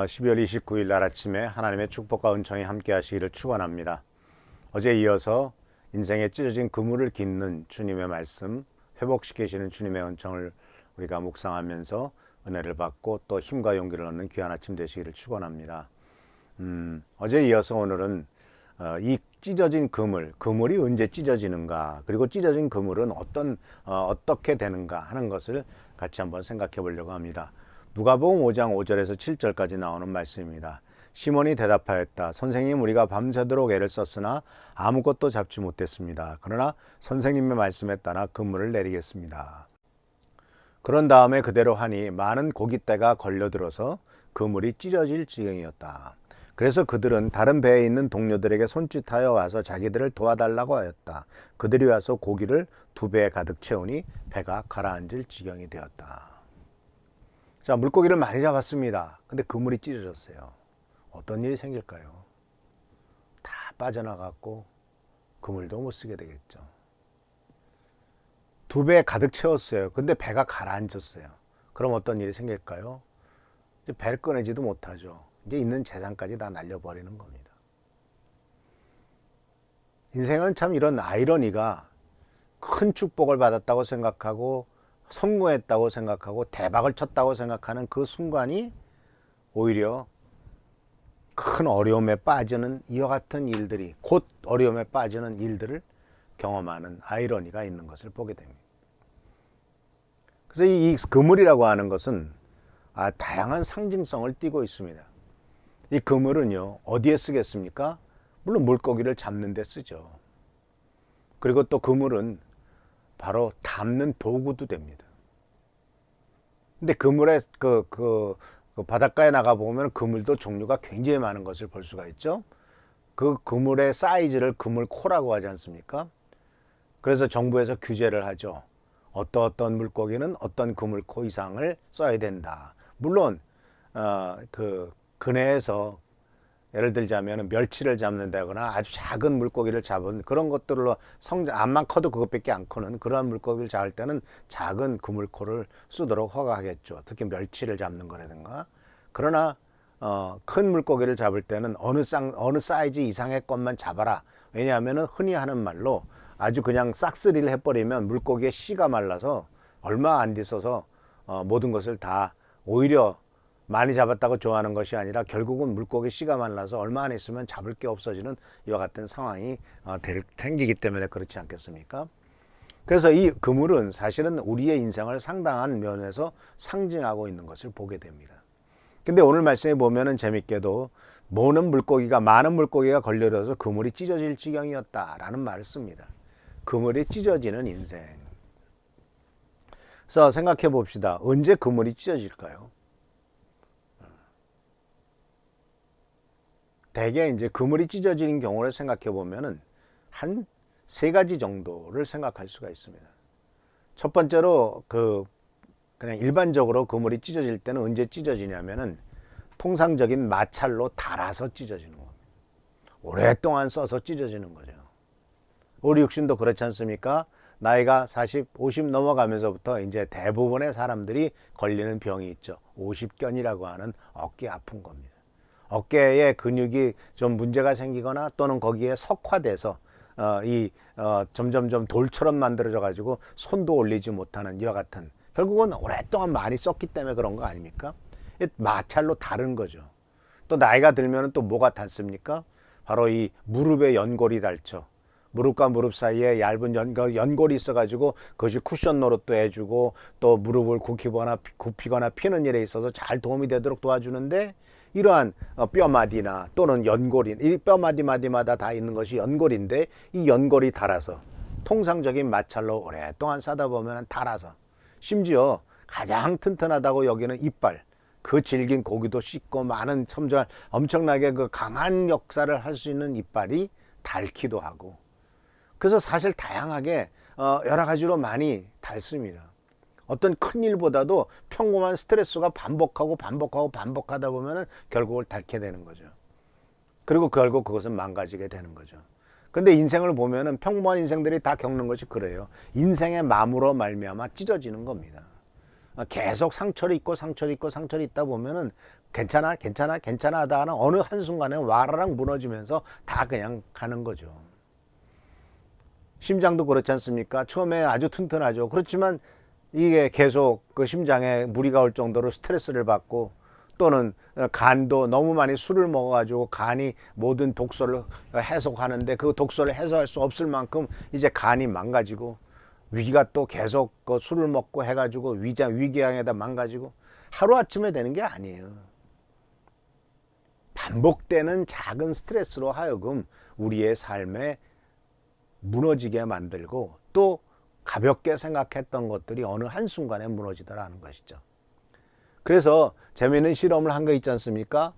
12월 29일 날 아침에 하나님의 축복과 은총이 함께 하시기를 축원합니다. 어제 이어서 인생에 찢어진 그물을 깃는 주님의 말씀, 회복시키시는 주님의 은총을 우리가 묵상하면서 은혜를 받고 또 힘과 용기를 얻는 귀한 아침 되시기를 축원합니다. 어제 이어서 오늘은 이 찢어진 그물이 언제 찢어지는가, 그리고 찢어진 그물은 어떻게 되는가 하는 것을 같이 한번 생각해 보려고 합니다. 누가복음 5장 5절에서 7절까지 나오는 말씀입니다. 시몬이 대답하였다. 선생님, 우리가 밤새도록 애를 썼으나 아무것도 잡지 못했습니다. 그러나 선생님의 말씀에 따라 그물을 내리겠습니다. 그런 다음에 그대로 하니 많은 고깃대가 걸려들어서 그물이 찢어질 지경이었다. 그래서 그들은 다른 배에 있는 동료들에게 손짓하여 와서 자기들을 도와달라고 하였다. 그들이 와서 고기를 2배에 가득 채우니 배가 가라앉을 지경이 되었다. 자, 물고기를 많이 잡았습니다. 근데 그물이 찢어졌어요. 어떤 일이 생길까요? 다 빠져나갔고 그물도 못 쓰게 되겠죠. 2배에 가득 채웠어요. 근데 배가 가라앉았어요. 그럼 어떤 일이 생길까요? 이제 배를 꺼내지도 못하죠. 이제 있는 재산까지 다 날려버리는 겁니다. 인생은 참 이런 아이러니가, 큰 축복을 받았다고 생각하고 성공했다고 생각하고 대박을 쳤다고 생각하는 그 순간이 오히려 큰 어려움에 빠지는, 이와 같은 일들이, 곧 어려움에 빠지는 일들을 경험하는 아이러니가 있는 것을 보게 됩니다. 그래서 이 그물이라고 하는 것은 다양한 상징성을 띠고 있습니다. 이 그물은요, 어디에 쓰겠습니까? 물론 물고기를 잡는 데 쓰죠. 그리고 또 그물은 바로 담는 도구도 됩니다. 근데 그물에 그 바닷가에 나가 보면 그물도 종류가 굉장히 많은 것을 볼 수가 있죠. 그 그물의 사이즈를 그물코라고 하지 않습니까? 그래서 정부에서 규제를 하죠. 어떤 물고기는 어떤 그물코 이상을 써야 된다. 물론 그 근해에서 예를 들자면 멸치를 잡는다거나 아주 작은 물고기를 잡은 그런 것들로 암만 커도 그것밖에 안 크는 그러한 물고기를 잡을 때는 작은 그물코를 쓰도록 허가하겠죠. 특히 멸치를 잡는 거라든가. 그러나 큰 물고기를 잡을 때는 어느 사이즈 이상의 것만 잡아라. 왜냐하면 흔히 하는 말로 아주 그냥 싹쓸이를 해버리면 물고기의 씨가 말라서 얼마 안 있어서 모든 것을 다, 오히려 많이 잡았다고 좋아하는 것이 아니라 결국은 물고기 씨가 말라서 얼마 안 있으면 잡을 게 없어지는 이와 같은 상황이 생기기 때문에 그렇지 않겠습니까? 그래서 이 그물은 사실은 우리의 인생을 상당한 면에서 상징하고 있는 것을 보게 됩니다. 근데 오늘 말씀에 보면은 재밌게도 많은 물고기가 걸려들어서 그물이 찢어질 지경이었다라는 말을 씁니다. 그물이 찢어지는 인생. 그래서 생각해 봅시다. 언제 그물이 찢어질까요? 대개 이제 그물이 찢어지는 경우를 생각해 보면은 한 3가지 정도를 생각할 수가 있습니다. 첫 번째로 그냥 일반적으로 그물이 찢어질 때는 언제 찢어지냐면은 통상적인 마찰로 닳아서 찢어지는 겁니다. 오랫동안 써서 찢어지는 거죠. 우리 육신도 그렇지 않습니까? 나이가 40, 50 넘어가면서부터 이제 대부분의 사람들이 걸리는 병이 있죠. 50견이라고 하는 어깨 아픈 겁니다. 어깨에 근육이 좀 문제가 생기거나 또는 거기에 석화돼서 점점점 돌처럼 만들어져 가지고 손도 올리지 못하는 이와 같은, 결국은 오랫동안 많이 썼기 때문에 그런 거 아닙니까? 마찰로 다른 거죠. 또 나이가 들면 또 뭐가 닿습니까? 바로 이 무릎에 연골이 닳죠. 무릎과 무릎 사이에 얇은 연골이 있어가지고 그것이 쿠션 노릇도 해주고 또 무릎을 굽히거나 피는 일에 있어서 잘 도움이 되도록 도와주는데, 이러한 뼈마디나 또는 연골이, 이 뼈마디마다 다 있는 것이 연골인데 이 연골이 닳아서 통상적인 마찰로 오랫동안 싸다 보면 닳아서, 심지어 가장 튼튼하다고 여기는 이빨, 그 질긴 고기도 씹고 많은 엄청나게 그 강한 역사를 할 수 있는 이빨이 닳기도 하고, 그래서 사실 다양하게 여러 가지로 많이 닳습니다. 어떤 큰 일보다도 평범한 스트레스가 반복하다 보면은 결국을 닳게 되는 거죠. 그리고 결국 그것은 망가지게 되는 거죠. 근데 인생을 보면은 평범한 인생들이 다 겪는 것이 그래요. 인생의 마음으로 말미암아 찢어지는 겁니다. 계속 상처를 입고 있다 보면은 괜찮아, 괜찮아, 괜찮아 하다가는 어느 한순간에 와라랑 무너지면서 다 그냥 가는 거죠. 심장도 그렇지 않습니까? 처음에 아주 튼튼하죠. 그렇지만 이게 계속 그 심장에 무리가 올 정도로 스트레스를 받고 또는 간도 너무 많이 술을 먹어가지고 간이 모든 독소를 해소하는데 그 독소를 해소할 수 없을 만큼 이제 간이 망가지고 위가 또 계속 그 술을 먹고 해가지고 위궤양에다 망가지고 하루아침에 되는 게 아니에요. 반복되는 작은 스트레스로 하여금 우리의 삶에 무너지게 만들고 또 가볍게 생각했던 것들이 어느 한순간에 무너지더라는 것이죠. 그래서 재미있는 실험을 한 거 있지 않습니까?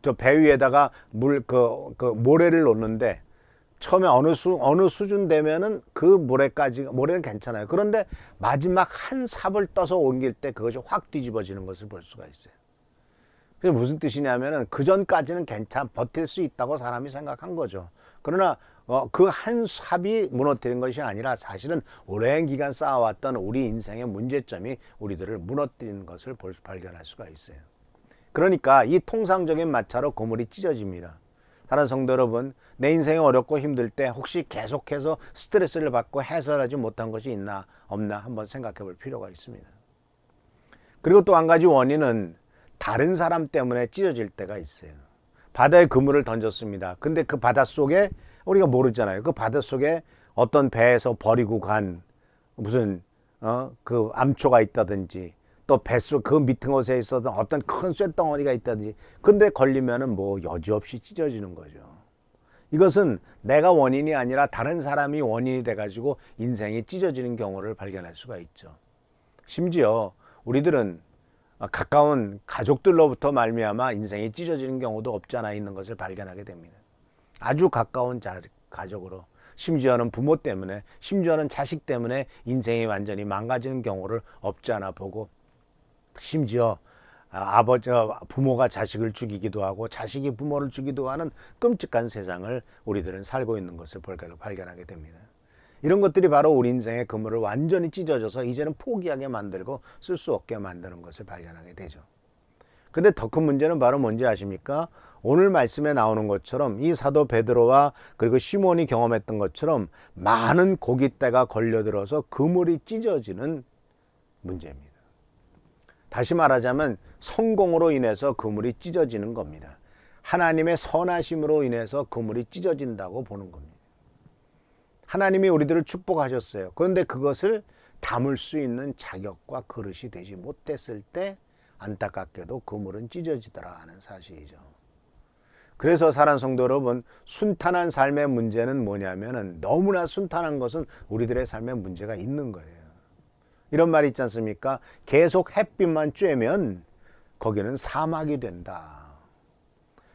저 배 위에다가 모래를 놓는데 처음에 어느 수준 되면은 그 모래는 괜찮아요. 그런데 마지막 한 삽을 떠서 옮길 때 그것이 확 뒤집어지는 것을 볼 수가 있어요. 그게 무슨 뜻이냐면은 그 전까지는 버틸 수 있다고 사람이 생각한 거죠. 그러나 그 한 삽이 무너뜨린 것이 아니라 사실은 오랜 기간 쌓아왔던 우리 인생의 문제점이 우리들을 무너뜨리는 것을 발견할 수가 있어요. 그러니까 이 통상적인 마찰로 고물이 찢어집니다. 사랑하는 성도 여러분, 내 인생이 어렵고 힘들 때 혹시 계속해서 스트레스를 받고 해소하지 못한 것이 있나 없나 한번 생각해 볼 필요가 있습니다. 그리고 또 한 가지 원인은 다른 사람 때문에 찢어질 때가 있어요. 바다에 그물을 던졌습니다. 근데 그 바닷속에 우리가 모르잖아요. 그 바닷속에 어떤 배에서 버리고 간 무슨 그 암초가 있다든지 또 뱃속 그 밑에 곳에 있었던 어떤 큰 쇳덩어리가 있다든지 근데 걸리면은 뭐 여지없이 찢어지는 거죠. 이것은 내가 원인이 아니라 다른 사람이 원인이 돼가지고 인생이 찢어지는 경우를 발견할 수가 있죠. 심지어 우리들은 가까운 가족들로부터 말미암아 인생이 찢어지는 경우도 없지 않아 있는 것을 발견하게 됩니다. 아주 가까운 가족으로, 심지어는 부모 때문에, 심지어는 자식 때문에 인생이 완전히 망가지는 경우를 없지 않아 보고, 심지어 부모가 자식을 죽이기도 하고 자식이 부모를 죽이기도 하는 끔찍한 세상을 우리들은 살고 있는 것을 발견하게 됩니다. 이런 것들이 바로 우리 인생의 그물을 완전히 찢어져서 이제는 포기하게 만들고 쓸 수 없게 만드는 것을 발견하게 되죠. 근데 더 큰 문제는 바로 뭔지 아십니까? 오늘 말씀에 나오는 것처럼 이 사도 베드로와 그리고 시몬이 경험했던 것처럼 많은 고깃대가 걸려들어서 그물이 찢어지는 문제입니다. 다시 말하자면 성공으로 인해서 그물이 찢어지는 겁니다. 하나님의 선하심으로 인해서 그물이 찢어진다고 보는 겁니다. 하나님이 우리들을 축복하셨어요. 그런데 그것을 담을 수 있는 자격과 그릇이 되지 못했을 때 안타깝게도 그물은 찢어지더라 하는 사실이죠. 그래서 사랑하는 성도 여러분, 순탄한 삶의 문제는 뭐냐면은 너무나 순탄한 것은 우리들의 삶에 문제가 있는 거예요. 이런 말이 있지 않습니까? 계속 햇빛만 쬐면 거기는 사막이 된다.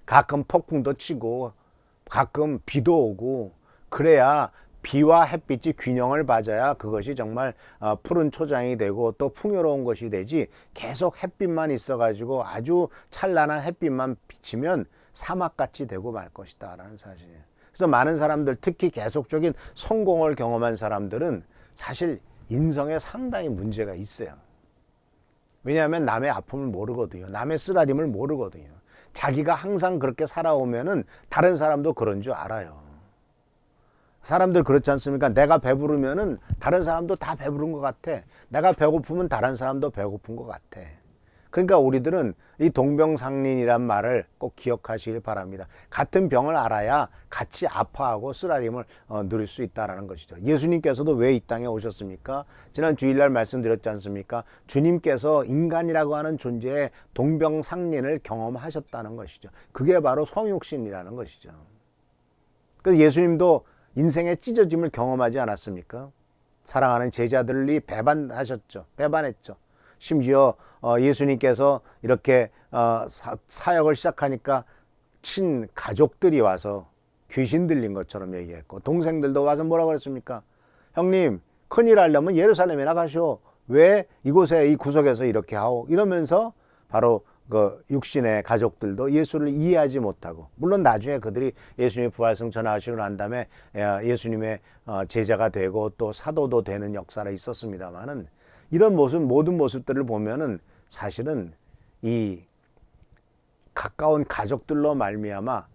가끔 폭풍도 치고 가끔 비도 오고 그래야 비와 햇빛이 균형을 맞아야 그것이 정말 푸른 초장이 되고 또 풍요로운 것이 되지, 계속 햇빛만 있어가지고 아주 찬란한 햇빛만 비치면 사막같이 되고 말 것이다 라는 사실이에요. 그래서 많은 사람들, 특히 계속적인 성공을 경험한 사람들은 사실 인성에 상당히 문제가 있어요. 왜냐하면 남의 아픔을 모르거든요. 남의 쓰라림을 모르거든요. 자기가 항상 그렇게 살아오면은 다른 사람도 그런 줄 알아요. 사람들 그렇지 않습니까? 내가 배부르면은 다른 사람도 다 배부른 것 같아. 내가 배고프면 다른 사람도 배고픈 것 같아. 그러니까 우리들은 이 동병상련이란 말을 꼭 기억하시길 바랍니다. 같은 병을 알아야 같이 아파하고 쓰라림을 누릴 수 있다는 것이죠. 예수님께서도 왜 이 땅에 오셨습니까? 지난 주일날 말씀드렸지 않습니까? 주님께서 인간이라고 하는 존재의 동병상련을 경험하셨다는 것이죠. 그게 바로 성육신이라는 것이죠. 그래서 예수님도 인생의 찢어짐을 경험하지 않았습니까? 사랑하는 제자들이 배반했죠. 심지어 예수님께서 이렇게 사역을 시작하니까 친가족들이 와서 귀신 들린 것처럼 얘기했고, 동생들도 와서 뭐라고 그랬습니까? 형님, 큰일 하려면 예루살렘에 나가시오. 왜 이곳에 이 구석에서 이렇게 하오? 이러면서 바로 그 육신의 가족들도 예수를 이해하지 못하고, 물론 나중에 그들이 예수님의 부활승 전하시고 난 다음에 예수님의 제자가 되고 또 사도도 되는 역사가 있었습니다만은, 이런 모든 모습들을 보면은 사실은 이 가까운 가족들로 말미암아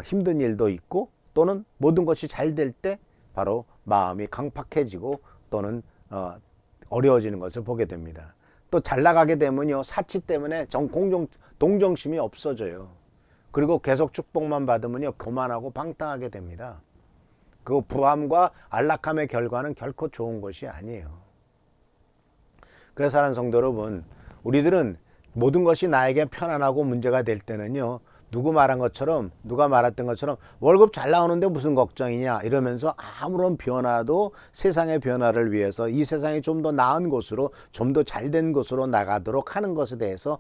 힘든 일도 있고, 또는 모든 것이 잘 될 때 바로 마음이 강팍해지고 또는 어려워지는 것을 보게 됩니다. 또 잘 나가게 되면요, 사치 때문에 동정심이 없어져요. 그리고 계속 축복만 받으면요, 교만하고 방탕하게 됩니다. 그 부함과 안락함의 결과는 결코 좋은 것이 아니에요. 그래서 하는 성도 여러분, 우리들은 모든 것이 나에게 편안하고 문제가 될 때는요, 누가 말했던 것처럼 월급 잘 나오는데 무슨 걱정이냐 이러면서 아무런 변화도, 세상의 변화를 위해서 이 세상이 좀 더 나은 곳으로, 좀 더 잘된 곳으로 나가도록 하는 것에 대해서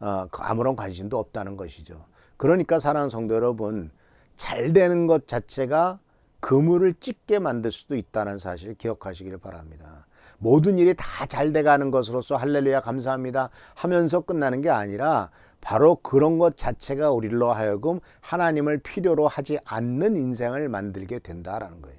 아무런 관심도 없다는 것이죠. 그러니까 사랑하는 성도 여러분, 잘 되는 것 자체가 그물을 찢게 만들 수도 있다는 사실을 기억하시길 바랍니다. 모든 일이 다 잘 돼가는 것으로서 할렐루야 감사합니다 하면서 끝나는 게 아니라, 바로 그런 것 자체가 우리로 하여금 하나님을 필요로 하지 않는 인생을 만들게 된다라는 거예요.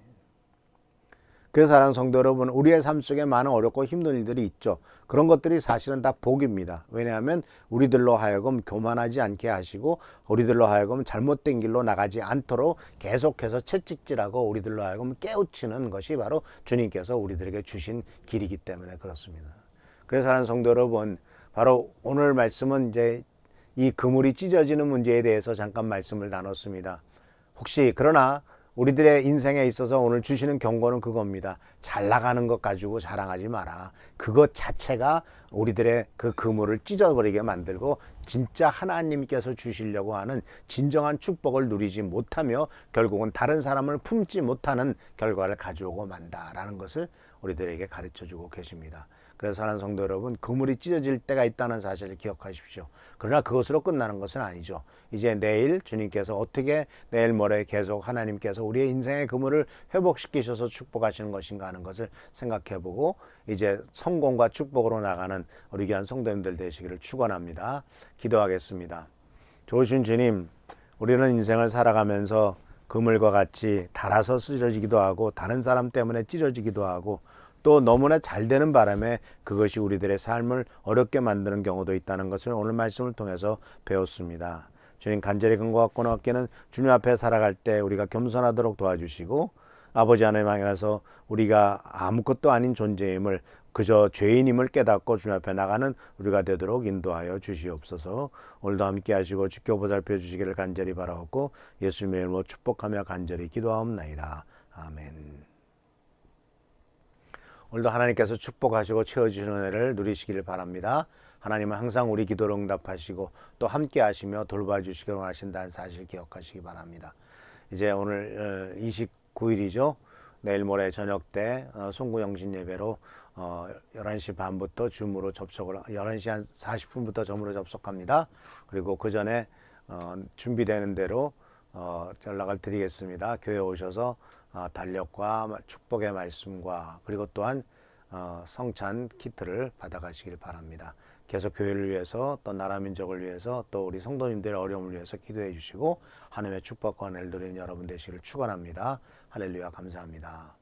그래서 사랑하는 성도 여러분, 우리의 삶 속에 많은 어렵고 힘든 일들이 있죠. 그런 것들이 사실은 다 복입니다. 왜냐하면 우리들로 하여금 교만하지 않게 하시고, 우리들로 하여금 잘못된 길로 나가지 않도록 계속해서 채찍질하고 우리들로 하여금 깨우치는 것이 바로 주님께서 우리들에게 주신 길이기 때문에 그렇습니다. 그래서 사랑하는 성도 여러분, 바로 오늘 말씀은 이제 이 그물이 찢어지는 문제에 대해서 잠깐 말씀을 나눴습니다. 혹시 그러나 우리들의 인생에 있어서 오늘 주시는 경고는 그겁니다. 잘 나가는 것 가지고 자랑하지 마라. 그것 자체가 우리들의 그 그물을 찢어버리게 만들고 진짜 하나님께서 주시려고 하는 진정한 축복을 누리지 못하며 결국은 다른 사람을 품지 못하는 결과를 가져오고 만다라는 것을 우리들에게 가르쳐주고 계십니다. 그래서 사랑하는 성도 여러분, 그물이 찢어질 때가 있다는 사실을 기억하십시오. 그러나 그것으로 끝나는 것은 아니죠. 이제 내일 주님께서 어떻게 내일 모레 계속 하나님께서 우리의 인생의 그물을 회복시키셔서 축복하시는 것인가 하는 것을 생각해보고 이제 성공과 축복으로 나가는 우리 귀한 성도님들 되시기를 축원합니다. 기도하겠습니다. 좋으신 주님, 우리는 인생을 살아가면서 그물과 같이 닳아서 찢어지기도 하고 다른 사람 때문에 찢어지기도 하고 또 너무나 잘 되는 바람에 그것이 우리들의 삶을 어렵게 만드는 경우도 있다는 것을 오늘 말씀을 통해서 배웠습니다. 주님, 간절히 근거와 고맙게는 주님 앞에 살아갈 때 우리가 겸손하도록 도와주시고, 아버지 하나님 향해서 우리가 아무것도 아닌 존재임을, 그저 죄인임을 깨닫고 주님 앞에 나가는 우리가 되도록 인도하여 주시옵소서. 오늘도 함께 하시고 지켜보살펴 주시기를 간절히 바라옵고 예수님의 이름으로 축복하며 간절히 기도하옵나이다. 아멘. 오늘도 하나님께서 축복하시고 채워주시는 은혜를 누리시기를 바랍니다. 하나님은 항상 우리 기도를 응답하시고 또 함께 하시며 돌봐주시길 원하신다는 사실 기억하시기 바랍니다. 이제 오늘 29일이죠. 내일 모레 저녁 때 송구영신 예배로 11시 반부터 줌으로 접속을, 11시 한 40분부터 줌으로 접속합니다. 그리고 그 전에 준비되는 대로 연락을 드리겠습니다. 교회 오셔서 달력과 축복의 말씀과 그리고 또한 성찬 키트를 받아가시길 바랍니다. 계속 교회를 위해서 또 나라 민족을 위해서 또 우리 성도님들의 어려움을 위해서 기도해 주시고 하나님의 축복과 은혜를 누리는 여러분 되시기를 축원합니다. 할렐루야 감사합니다.